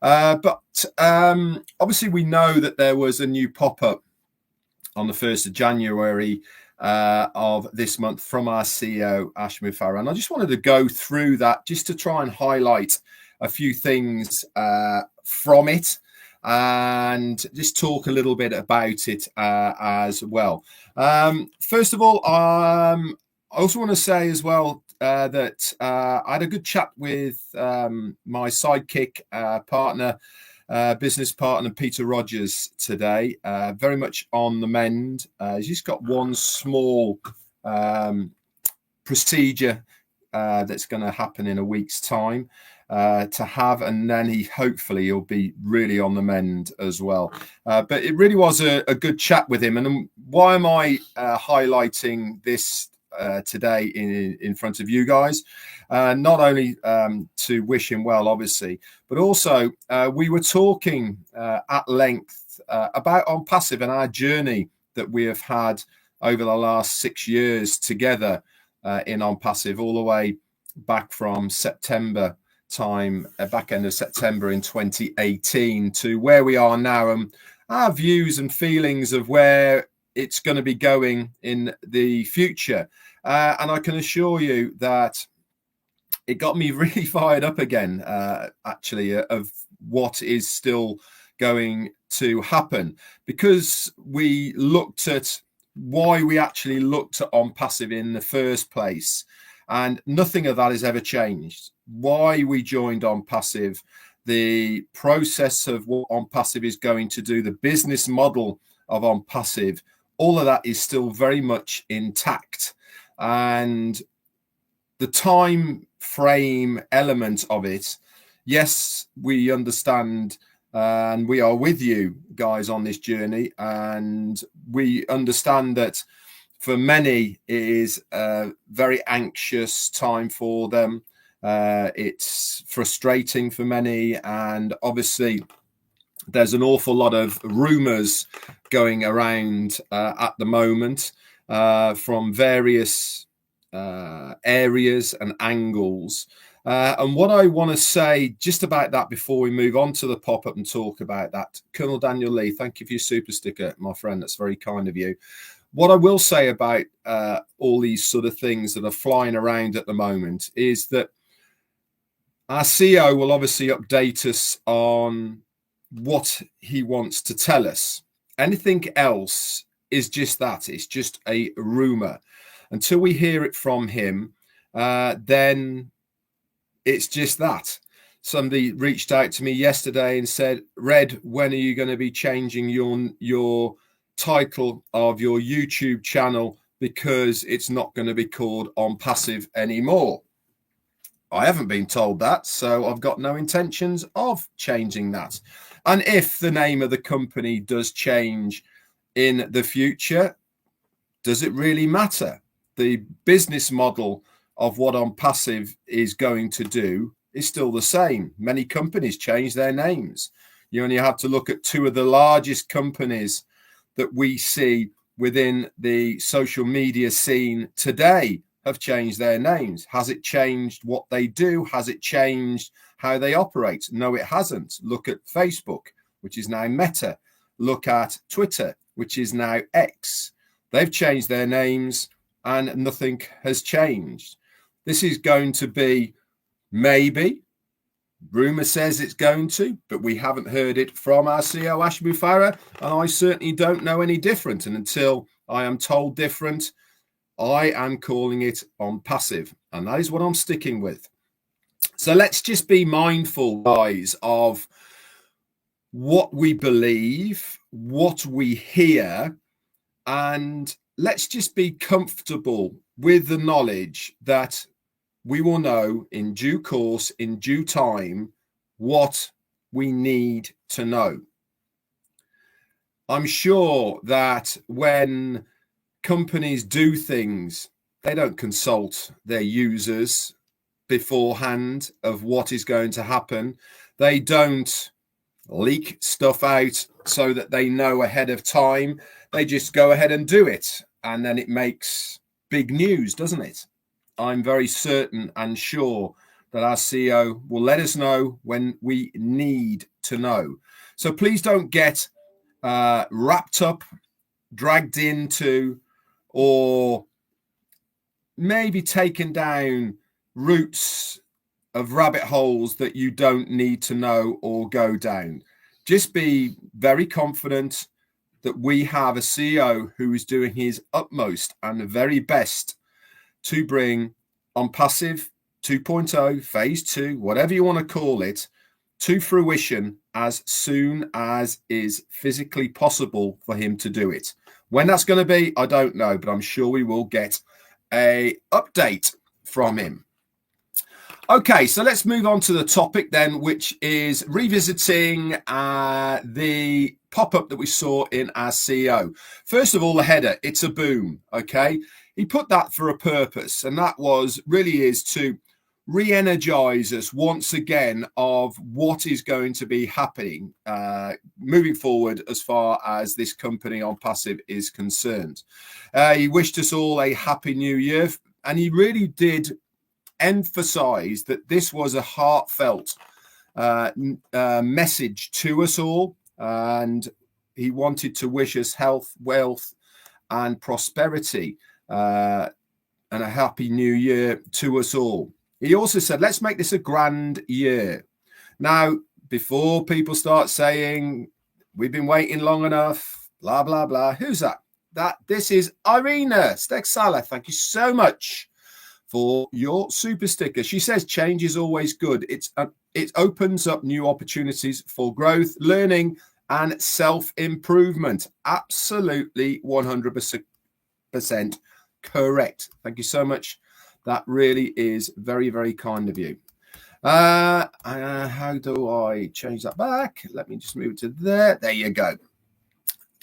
But obviously we know that there was a new pop-up on the 1st of January of this month from our CEO, Ashmi Farah. And I just wanted to go through that just to try and highlight a few things from it and just talk a little bit about it as well. First of all, I also want to say as well that I had a good chat with my sidekick partner, business partner, Peter Rogers, today. Very much on the mend. He's just got one small procedure that's going to happen in a week's time to have, and then he'll be really on the mend as well. But it really was a good chat with him. And why am I highlighting this today in front of you guys? Not only to wish him well, obviously, but also we were talking at length about OnPassive and our journey that we have had over the last 6 years together in OnPassive, all the way back from September time, back end of September in 2018 to where we are now, and our views and feelings of where it's going to be going in the future. And I can assure you that it got me really fired up again, actually, of what is still going to happen, because we looked at why we actually looked at OnPassive in the first place, and nothing of that has ever changed. Why we joined OnPassive, the process of what OnPassive is going to do, the business model of OnPassive, all of that is still very much intact. And the time frame element of it, yes, we understand, and we are with you guys on this journey, and we understand that for many it is a very anxious time for them. It's frustrating for many, and obviously there's an awful lot of rumors going around at the moment from various areas and angles. And what I want to say just about that before we move on to the pop-up and talk about that, Colonel Daniel Lee, thank you for your super sticker, my friend. That's very kind of you. What I will say about all these sort of things that are flying around at the moment is that our CEO will obviously update us on what he wants to tell us. Anything else is just that. It's just a rumor. Until we hear it from him, then it's just that. Somebody reached out to me yesterday and said, Red, when are you going to be changing your title of your YouTube channel, because it's not going to be called OnPassive anymore? I haven't been told that, so I've got no intentions of changing that. And if the name of the company does change in the future, does it really matter? The business model of what OnPassive is going to do is still the same. Many companies change their names. You only have to look at two of the largest companies that we see within the social media scene today have changed their names. Has it changed what they do? Has it changed how they operate? No, it hasn't. Look at Facebook, which is now Meta. Look at Twitter, which is now X. They've changed their names and nothing has changed. This is going to be, maybe, rumor says it's going to, but we haven't heard it from our CEO, Ashmi Farah, and I certainly don't know any different. And until I am told different, I am calling it OnPassive, and that is what I'm sticking with. So let's just be mindful, guys, of what we believe, what we hear, and let's just be comfortable with the knowledge that we will know in due course, in due time, what we need to know. I'm sure that when companies do things, they don't consult their users beforehand of what is going to happen. They don't leak stuff out so that they know ahead of time. They just go ahead and do it, and then it makes big news, doesn't it? I'm very certain and sure that our CEO will let us know when we need to know. So please don't get wrapped up, dragged into, or maybe taken down routes of rabbit holes that you don't need to know or go down. Just be very confident that we have a CEO who is doing his utmost and the very best to bring OnPassive 2.0, phase 2, whatever you want to call it, to fruition as soon as is physically possible for him to do it. When that's going to be, I don't know, but I'm sure we will get a update from him. Okay, so let's move on to the topic then, which is revisiting the pop-up that we saw in our CEO. First of all, the header, it's a boom, okay? He put that for a purpose, and that really is to re-energize us once again of what is going to be happening moving forward as far as this company OnPassive is concerned. He wished us all a happy new year, and he really did emphasize that this was a heartfelt message to us all, and he wanted to wish us health, wealth, and prosperity, and a happy new year to us all. He also said, let's make this a grand year. Now, before people start saying, we've been waiting long enough, blah, blah, blah. Who's that? This is Irina Steksala. Thank you so much for your super sticker. She says, change is always good. It opens up new opportunities for growth, learning, and self-improvement. Absolutely 100% correct. Thank you so much. That really is very, very kind of you. How do I change that back? Let me just move to there. There you go.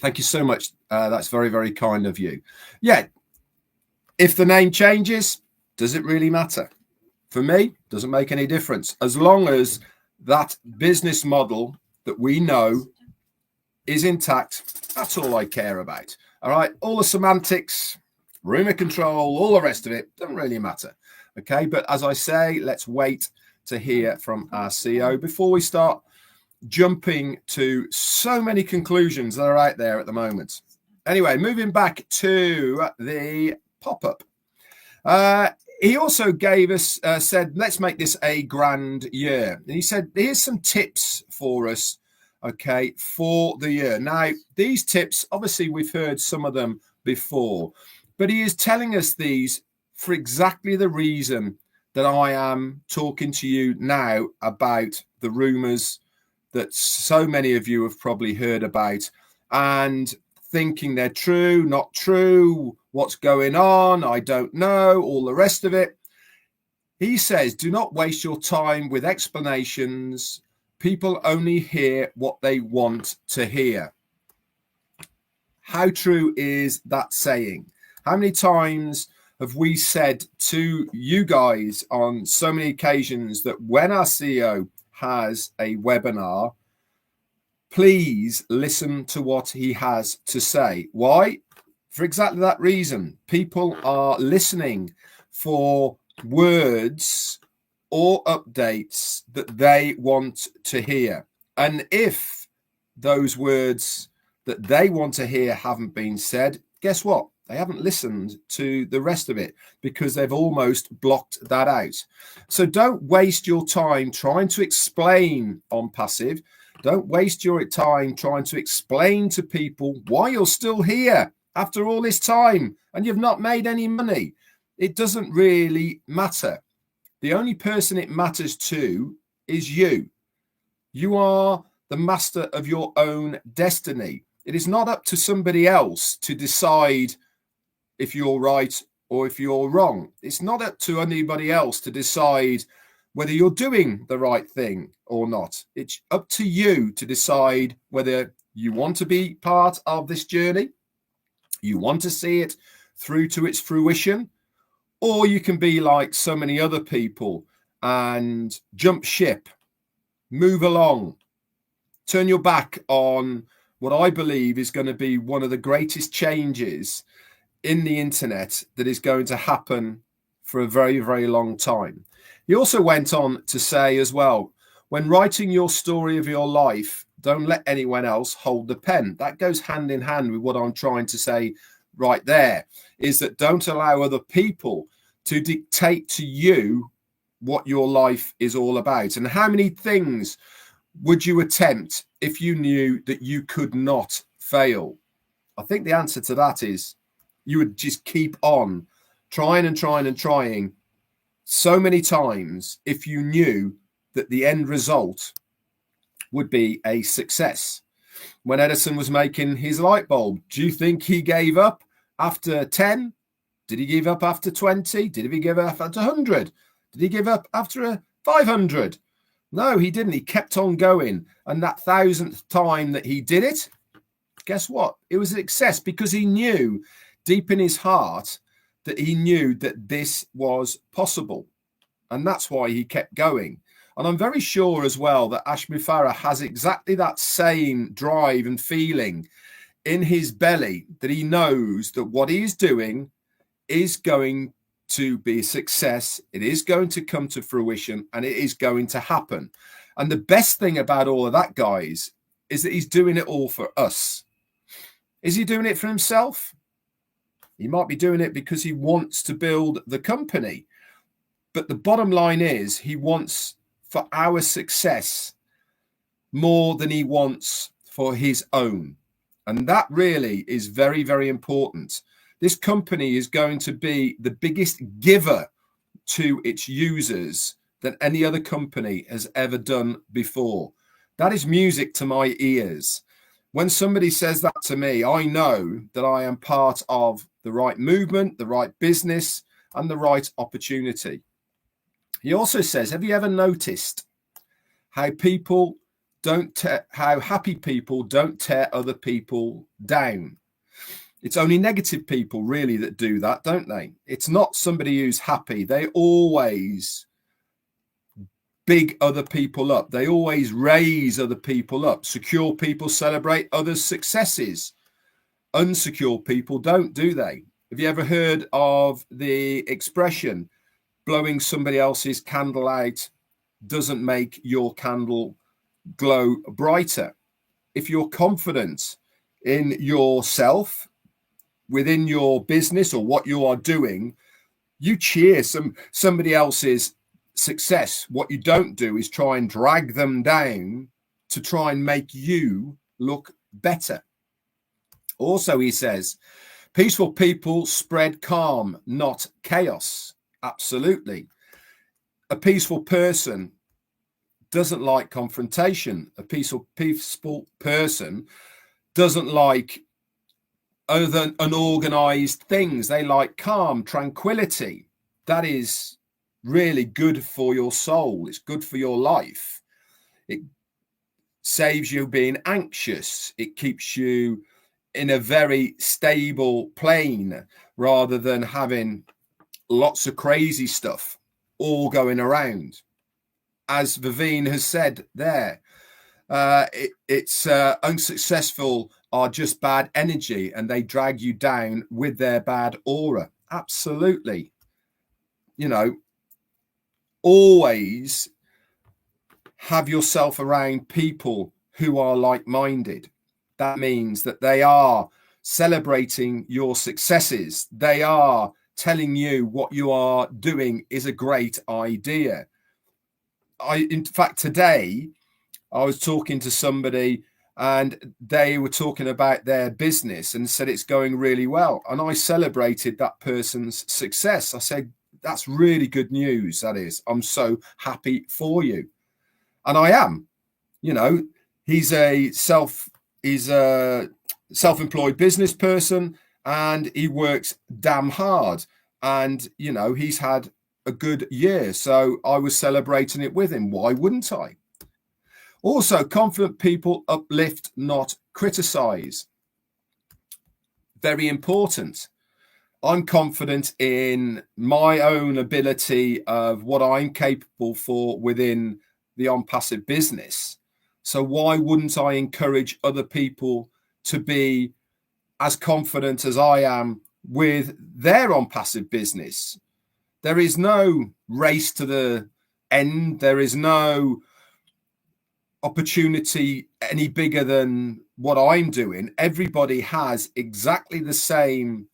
Thank you so much. That's very, very kind of you. Yeah. If the name changes, does it really matter? For me, doesn't make any difference. As long as that business model that we know is intact, that's all I care about. All right. All the semantics, rumor control, all the rest of it doesn't really matter. Okay, but as I say, let's wait to hear from our CEO before we start jumping to so many conclusions that are out there at the moment. Anyway, moving back to the pop-up. He also gave us, said, let's make this a grand year. And he said, here's some tips for us, okay, for the year. Now, these tips, obviously, we've heard some of them before. But he is telling us these for exactly the reason that I am talking to you now about the rumors that so many of you have probably heard about and thinking they're true, not true, what's going on, I don't know, all the rest of it. He says, do not waste your time with explanations. People only hear what they want to hear. How true is that saying? How many times have we said to you guys on so many occasions that when our CEO has a webinar, please listen to what he has to say? Why? For exactly that reason. People are listening for words or updates that they want to hear. And if those words that they want to hear haven't been said, guess what? They haven't listened to the rest of it because they've almost blocked that out. So don't waste your time trying to explain OnPassive. Don't waste your time trying to explain to people why you're still here after all this time and you've not made any money. It doesn't really matter. The only person it matters to is you. You are the master of your own destiny. It is not up to somebody else to decide if you're right or if you're wrong. It's not up to anybody else to decide whether you're doing the right thing or not. It's up to you to decide whether you want to be part of this journey, you want to see it through to its fruition, or you can be like so many other people and jump ship, move along, turn your back on what I believe is going to be one of the greatest changes in the internet that is going to happen for a very, very long time. He also went on to say as well, when writing your story of your life, don't let anyone else hold the pen. That goes hand in hand with what I'm trying to say right there, is that don't allow other people to dictate to you what your life is all about. And how many things would you attempt if you knew that you could not fail? I think the answer to that is you would just keep on trying and trying and trying so many times if you knew that the end result would be a success. When Edison was making his light bulb, do you think he gave up after 10? Did he give up after 20? Did he give up after 100? Did he give up after 500? No, he didn't. He kept on going. And that 1000th time that he did it, guess what? It was a success, because he knew deep in his heart that he knew that this was possible. And that's why he kept going. And I'm very sure as well that Ashmi Farah has exactly that same drive and feeling in his belly, that he knows that what he is doing is going to be a success. It is going to come to fruition, and it is going to happen. And the best thing about all of that, guys, is that he's doing it all for us. Is he doing it for himself? He might be doing it because he wants to build the company. But the bottom line is he wants for our success more than he wants for his own. And that really is very, very important. This company is going to be the biggest giver to its users than any other company has ever done before. That is music to my ears. When somebody says that to me, I know that I am part of the right movement, the right business, and the right opportunity. He also says, have you ever noticed how people how happy people don't tear other people down? It's only negative people really that do that, don't they? It's not somebody who's happy. They always big other people up. They always raise other people up. Secure people celebrate others' successes. Unsecure people don't, do they? Have you ever heard of the expression, blowing somebody else's candle out doesn't make your candle glow brighter? If you're confident in yourself, within your business or what you are doing, you cheer somebody else's success. What you don't do is try and drag them down to try and make you look better. Also, he says, peaceful people spread calm, not chaos. Absolutely. A peaceful person doesn't like confrontation. A peaceful person doesn't like other than unorganized things. They like calm, tranquility. That is really good for your soul. It's good for your life. It saves you being anxious. It keeps you in a very stable plane rather than having lots of crazy stuff all going around. As Vivine has said there, it's unsuccessful are just bad energy and they drag you down with their bad aura. Absolutely. You know, always have yourself around people who are like-minded. That means that they are celebrating your successes. They are telling you what you are doing is a great idea. In fact, today I was talking to somebody and they were talking about their business and said it's going really well. And I celebrated that person's success. I said, that's really good news. That is, I'm so happy for you. And I am, you know, he's a self-employed business person and he works damn hard. And, you know, he's had a good year. So I was celebrating it with him. Why wouldn't I? Also, confident people uplift, not criticize. Very important. I'm confident in my own ability of what I'm capable for within the OnPassive business. So why wouldn't I encourage other people to be as confident as I am with their OnPassive business? There is no race to the end. There is no opportunity any bigger than what I'm doing. Everybody has exactly the same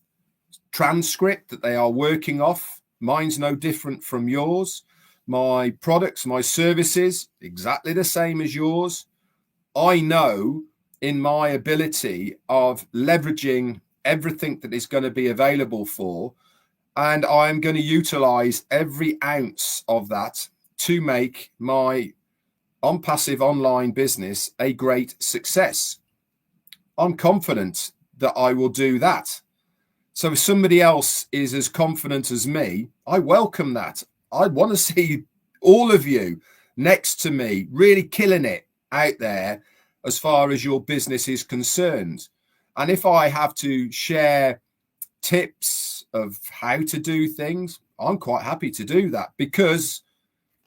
transcript that they are working off. Mine's no different from yours. My products, my services, exactly the same as yours. I know in my ability of leveraging everything that is going to be available for, and I'm going to utilize every ounce of that to make my OnPassive online business a great success. I'm confident that I will do that. So if somebody else is as confident as me, I welcome that. I want to see all of you next to me really killing it out there as far as your business is concerned. And if I have to share tips of how to do things, I'm quite happy to do that, because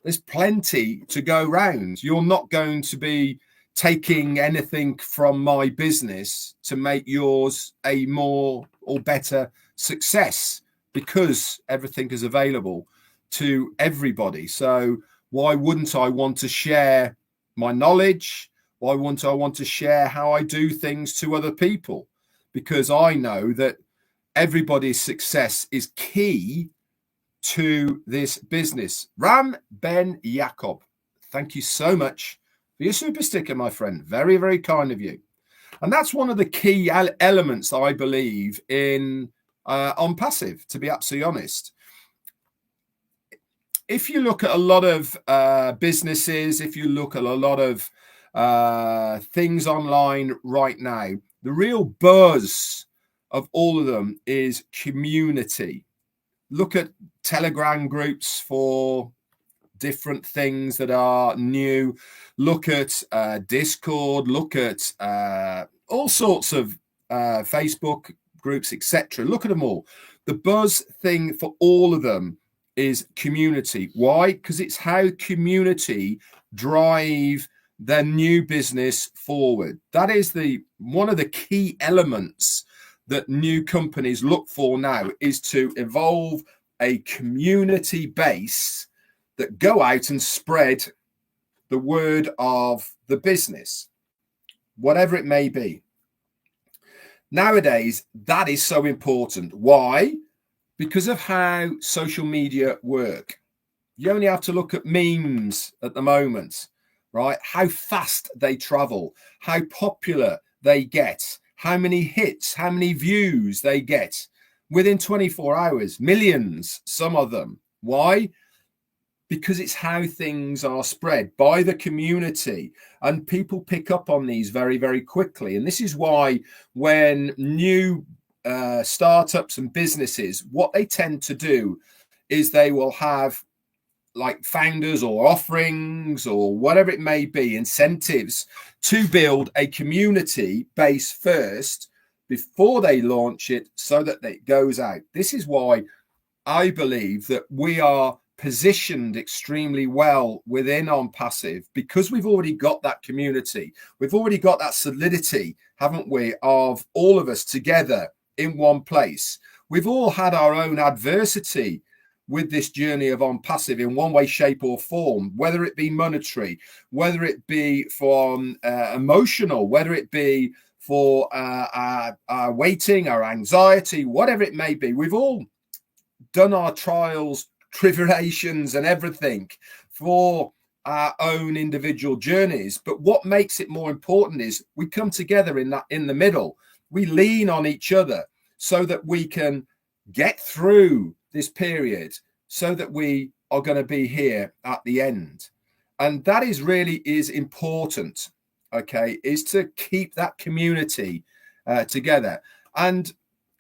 there's plenty to go round. You're not going to be taking anything from my business to make yours a more or better success, because everything is available to everybody. So why wouldn't I want to share my knowledge? Why wouldn't I want to share how I do things to other people? Because I know that everybody's success is key to this business. Ram Ben Jacob, thank you so much for your super sticker, my friend. Very, very kind of you. And that's one of the key elements I believe in OnPassive, to be absolutely honest. If you look at a lot of businesses, if you look at a lot of things online right now, the real buzz of all of them is community. Look at Telegram groups for different things that are new. Look at Discord. Look at all sorts of Facebook groups, etc. Look at them all. The buzz thing for all of them is community. Why? Because it's how community drive their new business forward. That is one of the key elements that new companies look for now, is to evolve a community base that go out and spread the word of the business, whatever it may be. Nowadays, that is so important. Why? Because of how social media work. You only have to look at memes at the moment, right? How fast they travel, how popular they get, how many hits, how many views they get within 24 hours, millions, some of them. Why? Because it's how things are spread by the community, and people pick up on these very, very quickly. And this is why when new startups and businesses, what they tend to do is they will have like founders or offerings or whatever it may be, incentives to build a community base first before they launch it, so that it goes out. This is why I believe that we are positioned extremely well within OnPassive, because we've already got that community. We've already got that solidity, haven't we, of all of us together in one place. We've all had our own adversity with this journey of OnPassive in one way, shape or form, whether it be monetary, whether it be from emotional, whether it be for our waiting, our anxiety, whatever it may be. We've all done our trials, tribulations and everything for our own individual journeys. But what makes it more important is we come together in the middle. We lean on each other so that we can get through this period, so that we are going to be here at the end. And that is important, okay, is to keep that community together. And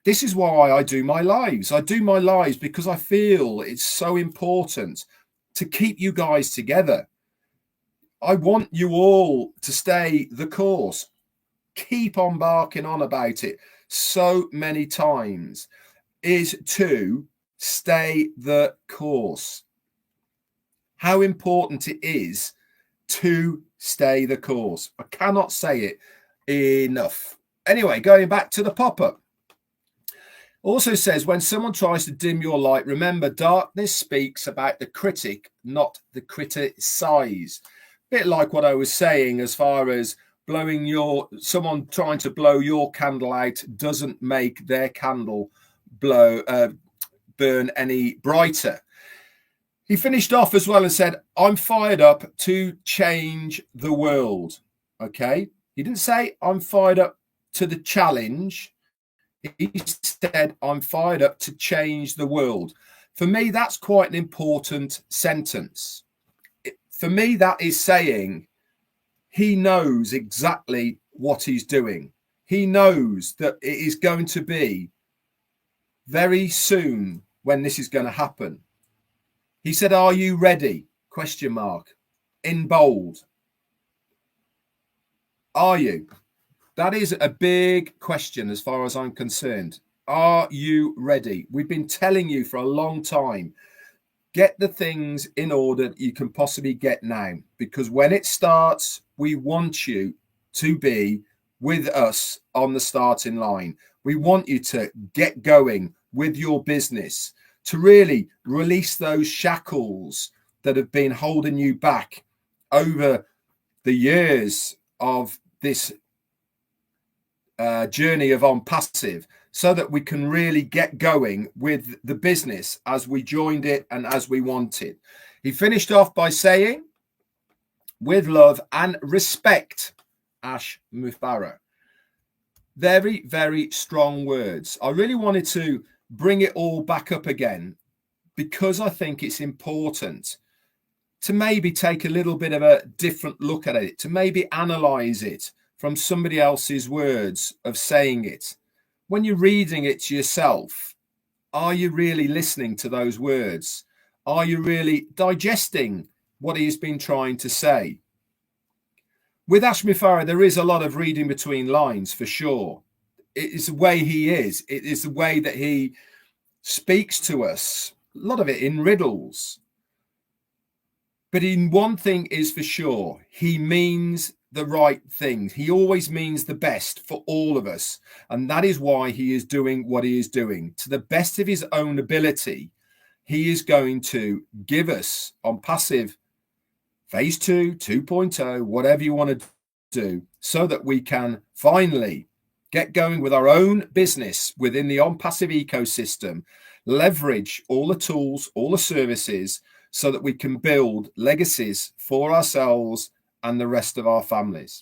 this is why I do my lives. I do my lives because I feel it's so important to keep you guys together. I want you all to stay the course. Keep on barking on about it so many times, is to stay the course. How important it is to stay the course. I cannot say it enough. Anyway, going back to the pop-up. Also says, when someone tries to dim your light, remember darkness speaks about the critic, not the criticize. Bit like what I was saying as far as someone trying to blow your candle out doesn't make their candle burn any brighter. He finished off as well and said, I'm fired up to change the world. Okay. He didn't say I'm fired up to the challenge. He said, I'm fired up to change the world. For me, that's quite an important sentence. For me, that is saying he knows exactly what he's doing. He knows that it is going to be very soon when this is going to happen. He said, are you ready? Question mark in bold. Are you? That is a big question as far as I'm concerned. Are you ready? We've been telling you for a long time, get the things in order that you can possibly get now, because when it starts, we want you to be with us on the starting line. We want you to get going with your business, to really release those shackles that have been holding you back over the years of this journey of OnPassive, so that we can really get going with the business as we joined it and as we wanted. He finished off by saying, with love and respect, Ash Mufara. Very, very strong words. I really wanted to bring it all back up again because I think it's important to maybe take a little bit of a different look at it, to maybe analyze it from somebody else's words of saying it. When you're reading it to yourself, are you really listening to those words? Are you really digesting what he's been trying to say? With Ash Mufara, there is a lot of reading between lines for sure. It is the way he is. It is the way that he speaks to us. A lot of it in riddles. But in one thing is for sure, he means the right thing. He always means the best for all of us. And that is why he is doing what he is doing. To the best of his own ability, he is going to give us OnPassive Phase 2, 2.0, whatever you want to do, so that we can finally get going with our own business within the OnPassive ecosystem, leverage all the tools, all the services, so that we can build legacies for ourselves and the rest of our families.